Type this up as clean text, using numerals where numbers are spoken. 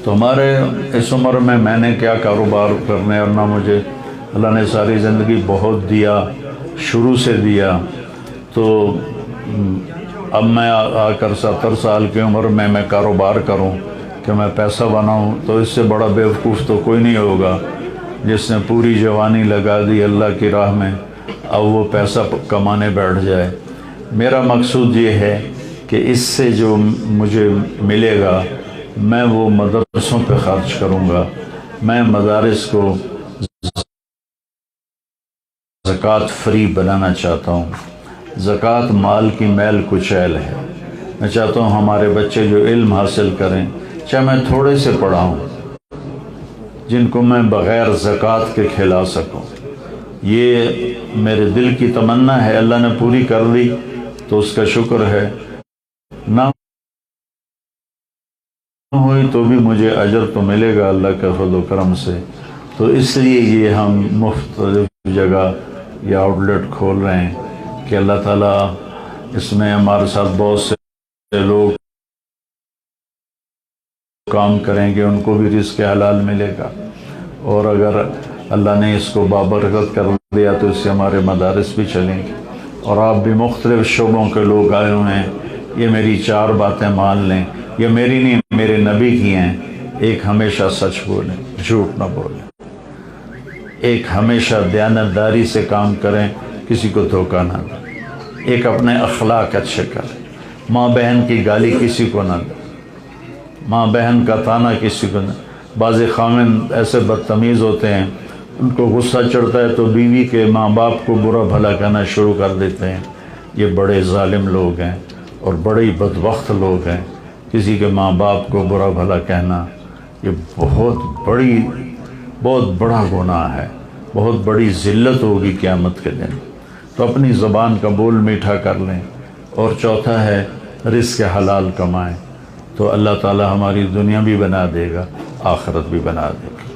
تو ہمارے اس عمر میں نے کیا کاروبار کرنے، اور نہ مجھے اللہ نے ساری زندگی بہت دیا، شروع سے دیا. تو اب میں آ کر 70 سال کی عمر میں کاروبار کروں کہ میں پیسہ بناؤں، تو اس سے بڑا بیوقوف تو کوئی نہیں ہوگا جس نے پوری جوانی لگا دی اللہ کی راہ میں، اب وہ پیسہ کمانے بیٹھ جائے. میرا مقصود یہ ہے کہ اس سے جو مجھے ملے گا میں وہ مدرسوں پہ خرچ کروں گا. میں مدارس کو زکوٰۃ فری بنانا چاہتا ہوں. زکوٰۃ مال کی میل کچیل ہے. میں چاہتا ہوں ہمارے بچے جو علم حاصل کریں، چاہے میں تھوڑے سے پڑھاؤں، جن کو میں بغیر زکوٰۃ کے کھلا سکوں. یہ میرے دل کی تمنا ہے، اللہ نے پوری کر دی تو اس کا شکر ہے، نہ ہوئی تو بھی مجھے اجر تو ملے گا اللہ کے فضل و کرم سے. تو اس لیے یہ ہم مختلف جگہ یہ آؤٹ لیٹ کھول رہے ہیں کہ اللہ تعالیٰ اس میں ہمارے ساتھ بہت سے لوگ کام کریں گے، ان کو بھی رزق حلال ملے گا. اور اگر اللہ نے اس کو بابرکت کر دیا تو اس سے ہمارے مدارس بھی چلیں گے. اور آپ بھی مختلف شعبوں کے لوگ آئے ہوئے ہیں. یہ میری 4 باتیں مان لیں، یہ میری نہیں، میرے نبی کی ہیں. ایک، ہمیشہ سچ بولیں، جھوٹ نہ بولیں. ایک، ہمیشہ دیانتداری سے کام کریں، کسی کو دھوکہ نہ دیں. ایک، اپنے اخلاق اچھے کریں. ماں بہن کی گالی کسی کو نہ دیں، ماں بہن کا طعنہ کسی کو نہ. بعض خاوند ایسے بدتمیز ہوتے ہیں، ان کو غصہ چڑھتا ہے تو بیوی کے ماں باپ کو برا بھلا کہنا شروع کر دیتے ہیں. یہ بڑے ظالم لوگ ہیں اور بڑے بدبخت لوگ ہیں. کسی کے ماں باپ کو برا بھلا کہنا یہ بہت بڑا گناہ ہے، بہت بڑی ذلت ہوگی قیامت کے دن. تو اپنی زبان کا بول میٹھا کر لیں. اور چوتھا ہے رزق حلال کمائیں، تو اللہ تعالی ہماری دنیا بھی بنا دے گا، آخرت بھی بنا دے گا.